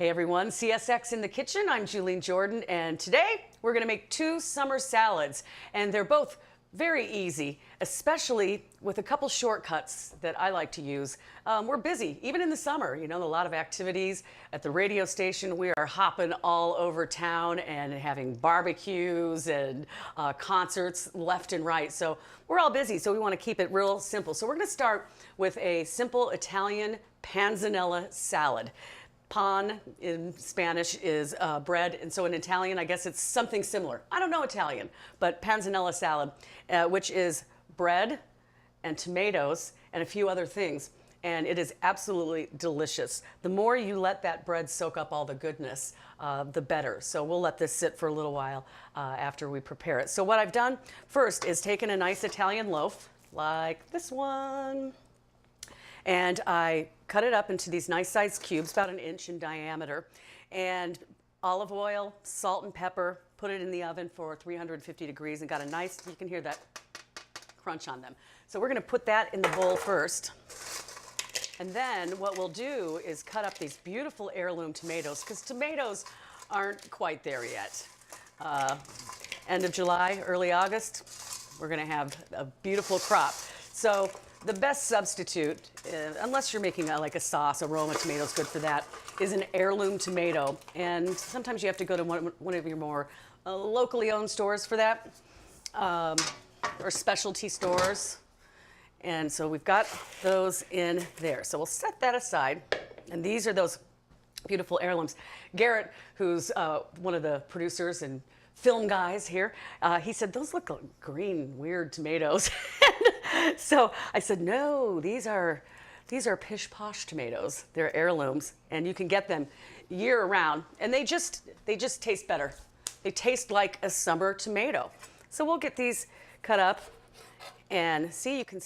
Hey everyone, CSX in the kitchen. I'm Juline Jordan, and today we're going to make two summer salads, and they're both very easy, especially with a couple shortcuts that I like to use. We're busy, even in the summer, a lot of activities at the radio station. We are hopping all over town and having barbecues and concerts left and right. So we're all busy, so we want to keep it real simple. So we're going to start with a simple Italian panzanella salad. Pan in Spanish is bread, and so in Italian, I guess it's something similar. I don't know Italian, but panzanella salad, which is bread and tomatoes and a few other things, and it is absolutely delicious. The more you let that bread soak up all the goodness, the better. So we'll let this sit for a little while after we prepare it. So what I've done first is taken a nice Italian loaf, like this one, and I cut it up into these nice sized cubes, about 1 inch in diameter, and olive oil, salt and pepper, put it in the oven for 350 degrees and got a nice, you can hear that crunch on them. So we're gonna put that in the bowl first. And then what we'll do is cut up these beautiful heirloom tomatoes, because tomatoes aren't quite there yet. End of July, early August, we're gonna have a beautiful crop. So the best substitute, unless you're making like a sauce, a Roma tomato's good for that, is an heirloom tomato. And sometimes you have to go to one of your more locally owned stores for that, or specialty stores. And so we've got those in there. So we'll set that aside. And these are those beautiful heirlooms. Garrett, who's one of the producers and film guys here, he said, those look like green, weird tomatoes. So I said, no, these are pish posh tomatoes. They're heirlooms, and you can get them year round, and they just taste better. They taste like a summer tomato. So we'll get these cut up, and see, can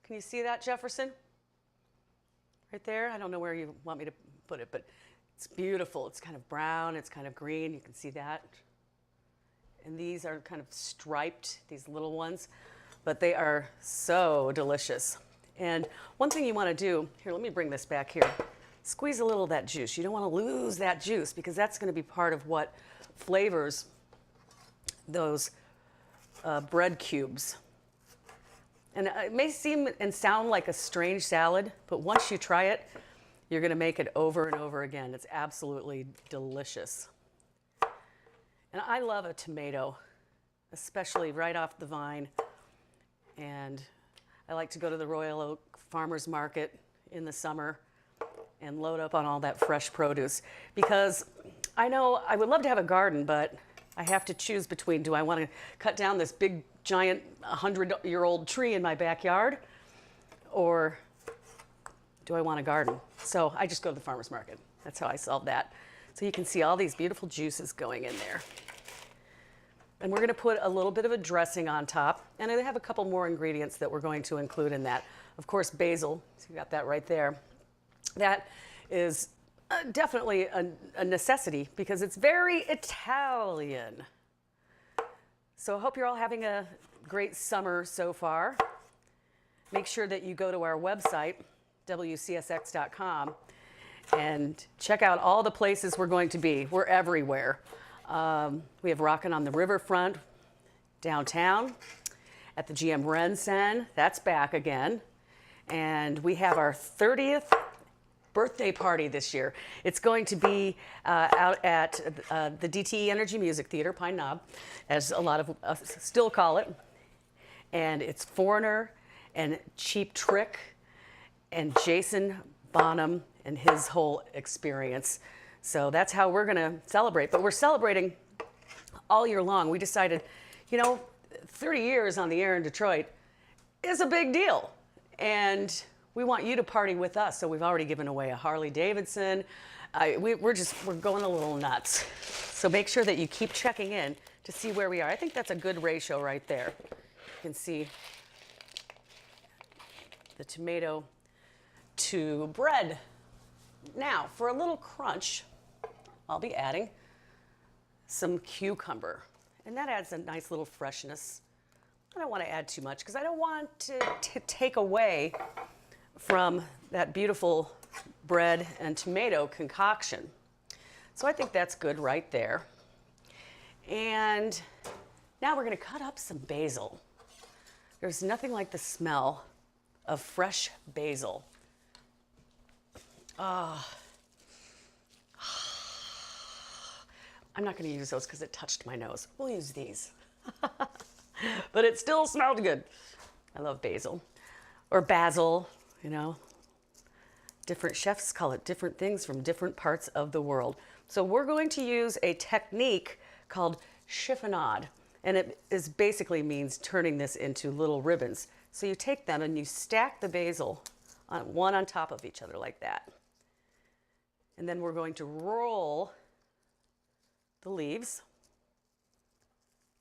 you see that, Jefferson? Right there? I don't know where you want me to put it, but it's beautiful. It's kind of brown, it's kind of green. You can see that. And these are kind of striped, these little ones, but they are so delicious. And one thing you want to do, here, let me bring this back here. Squeeze a little of that juice. You don't want to lose that juice, because that's going to be part of what flavors those bread cubes. And it may seem and sound like a strange salad, but once you try it, you're going to make it over and over again. It's absolutely delicious. And I love a tomato, especially right off the vine. And I like to go to the Royal Oak Farmers Market in the summer and load up on all that fresh produce, because I know I would love to have a garden, but I have to choose between, do I want to cut down this big, giant 100-year-old tree in my backyard, or do I want a garden? So I just go to the farmer's market. That's how I solve that. So you can see all these beautiful juices going in there. And we're going to put a little bit of a dressing on top, and I have a couple more ingredients that we're going to include in that. Of course, basil, so you got that right there. That is definitely a necessity, because it's very Italian. So I hope you're all having a great summer so far. Make sure that you go to our website, WCSX.com, and check out all the places we're going to be. We're everywhere. We have Rockin' on the Riverfront, downtown, at the GM Rensen. That's back again. And we have our 30th birthday party this year. It's going to be out at the DTE Energy Music Theater, Pine Knob, as a lot of us still call it. And it's Foreigner and Cheap Trick and Jason Bonham and his whole experience. So that's how we're going to celebrate. But we're celebrating all year long. We decided, 30 years on the air in Detroit is a big deal. And we want you to party with us. So we've already given away a Harley Davidson. We're going a little nuts. So make sure that you keep checking in to see where we are. I think that's a good ratio right there. You can see the tomato to bread. Now, for a little crunch, I'll be adding some cucumber, and that adds a nice little freshness. I don't want to add too much, because I don't want to take away from that beautiful bread and tomato concoction. So I think that's good right there. And now we're going to cut up some basil. There's nothing like the smell of fresh basil. I'm not going to use those because it touched my nose. We'll use these. But it still smelled good. I love basil. Or basil, you know. Different chefs call it different things from different parts of the world. So we're going to use a technique called chiffonade. And it basically means turning this into little ribbons. So you take them and you stack the basil one on top of each other like that. And then we're going to roll the leaves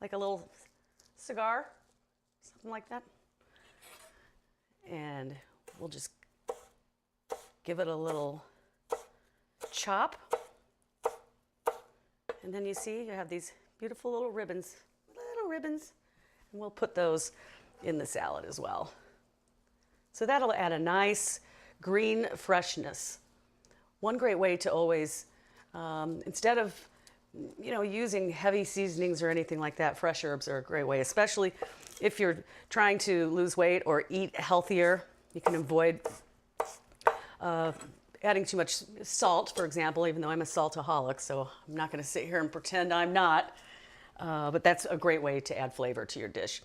like a little cigar, something like that. And we'll just give it a little chop. And then you see you have these beautiful little ribbons, and we'll put those in the salad as well. So that'll add a nice green freshness. One great way to always, instead of using heavy seasonings or anything like that, fresh herbs are a great way, especially if you're trying to lose weight or eat healthier. You can avoid adding too much salt, for example, even though I'm a saltaholic, so I'm not going to sit here and pretend I'm not. But that's a great way to add flavor to your dish.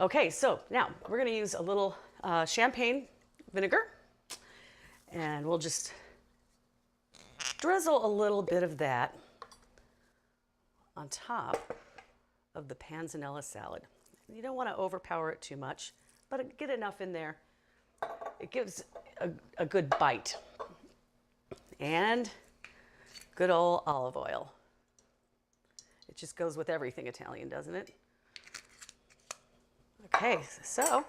Okay, so now we're going to use a little champagne vinegar, and we'll just drizzle a little bit of that on top of the panzanella salad. You don't want to overpower it too much, but get enough in there. It gives a good bite. And good old olive oil. It just goes with everything Italian, doesn't it? Okay, so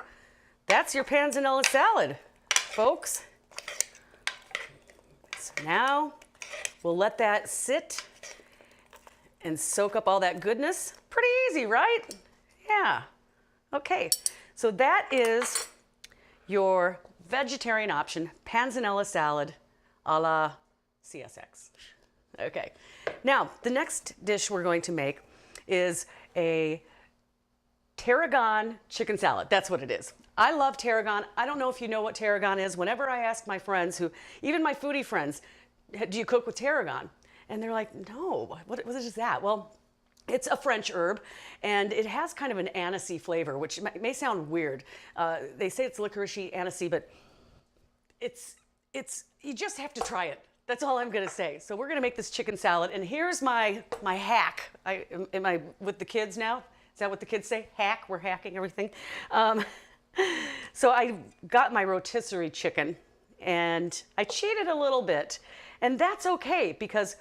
that's your panzanella salad, folks. So now we'll let that sit and soak up all that goodness. Pretty easy, right? Yeah. Okay, so that is your vegetarian option, panzanella salad a la CSX. Okay, now the next dish we're going to make is a Tarragon chicken salad. That's what it is. I love Tarragon. I don't know if you know what Tarragon is. Whenever I ask my friends, even my foodie friends, do you cook with Tarragon? And they're like, no, what is that? Well, it's a French herb, and it has kind of an anisey flavor, which may sound weird. They say it's licoricey, anisey, but you just have to try it. That's all I'm gonna say. So we're gonna make this chicken salad, and here's my hack. Am I with the kids now? Is that what the kids say? Hack, we're hacking everything. So I got my rotisserie chicken, and I cheated a little bit, and that's okay because,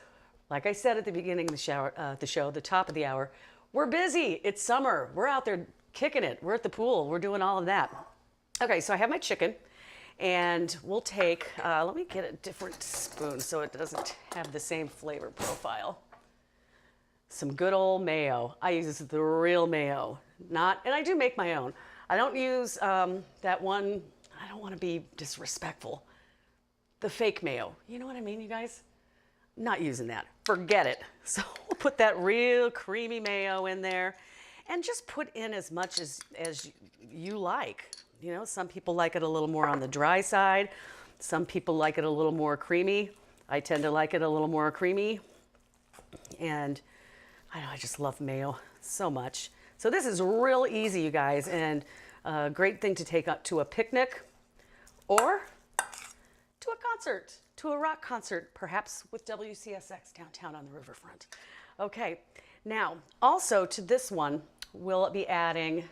like I said at the beginning of the top of the hour, we're busy. It's summer. We're out there kicking it. We're at the pool. We're doing all of that. Okay, so I have my chicken. And we'll take, let me get a different spoon so it doesn't have the same flavor profile. Some good old mayo. I use the real mayo, and I do make my own. I don't use that one, I don't want to be disrespectful, the fake mayo. You know what I mean, you guys? Not using that. Forget it. So we'll put that real creamy mayo in there and just put in as much as you like. You know, some people like it a little more on the dry side. Some people like it a little more creamy. I tend to like it a little more creamy. And I just love mayo so much. So this is real easy, you guys, and a great thing to take up to a picnic or to a concert, to a rock concert, perhaps with WCSX downtown on the riverfront. Okay, now also to this one, we'll be adding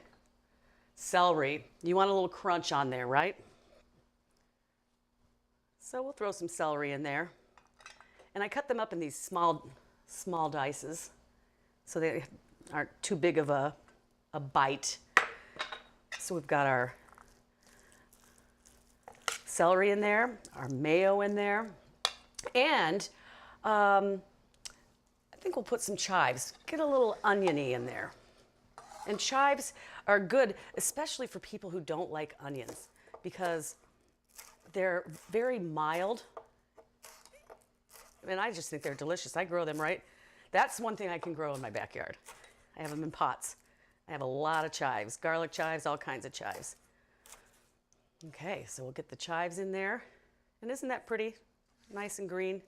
celery. You want a little crunch on there, right? So we'll throw some celery in there. And I cut them up in these small dices so they aren't too big of a bite. So we've got our celery in there, our mayo in there, and I think we'll put some chives. Get a little oniony in there. And chives are good, especially for people who don't like onions, because they're very mild and I just think they're delicious. I grow them right. That's one thing I can grow in my backyard. I have them in pots. I have a lot of chives, garlic chives, all kinds of chives. Okay, so we'll get the chives in there. And isn't that pretty? Nice and green.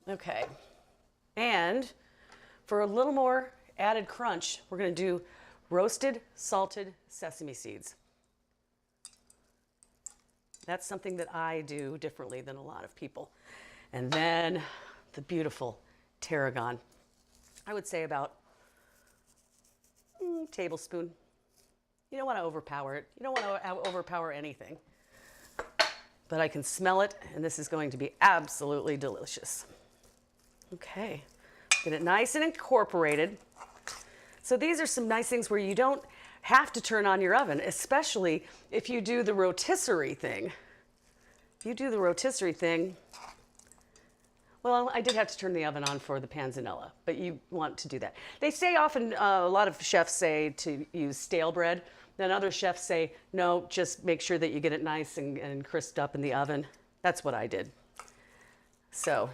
Okay, and for a little more added crunch, we're going to do roasted salted sesame seeds. That's something that I do differently than a lot of people. And then the beautiful tarragon. I would say about a tablespoon. You don't want to overpower it. You don't want to overpower anything. But I can smell it, and this is going to be absolutely delicious. Okay, get it nice and incorporated. So these are some nice things where you don't have to turn on your oven, especially if you do the rotisserie thing. If you do the rotisserie thing, well, I did have to turn the oven on for the panzanella, but you want to do that. They say often, a lot of chefs say to use stale bread. Then other chefs say, no, just make sure that you get it nice and crisped up in the oven. That's what I did. So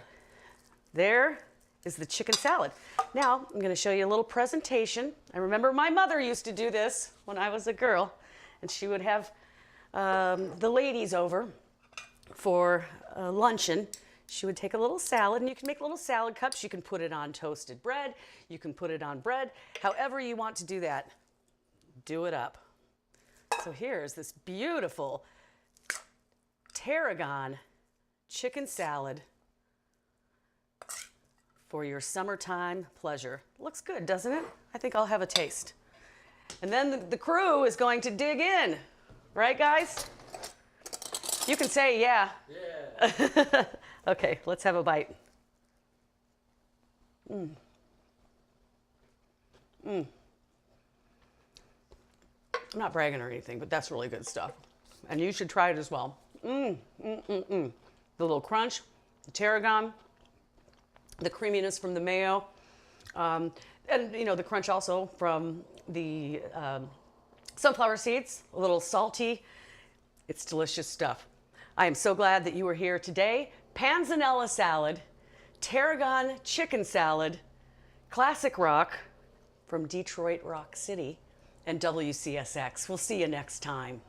there is the chicken salad. Now I'm going to show you a little presentation. I remember my mother used to do this when I was a girl, and she would have the ladies over for luncheon. She would take a little salad, and you can make little salad cups. You can put it on toasted bread. You can put it on bread. However you want to do that, do it up. So here's this beautiful tarragon chicken salad for your summertime pleasure. Looks good, doesn't it? I think I'll have a taste. And then the crew is going to dig in. Right, guys? You can say yeah. Yeah. Okay, let's have a bite. I'm not bragging or anything, but that's really good stuff. And you should try it as well. The little crunch, the tarragon, the creaminess from the mayo, and you know, the crunch also from the sunflower seeds, a little salty. It's delicious stuff. I am so glad that you were here today. Panzanella salad, tarragon chicken salad, classic rock from Detroit Rock City, and WCSX. We'll see you next time.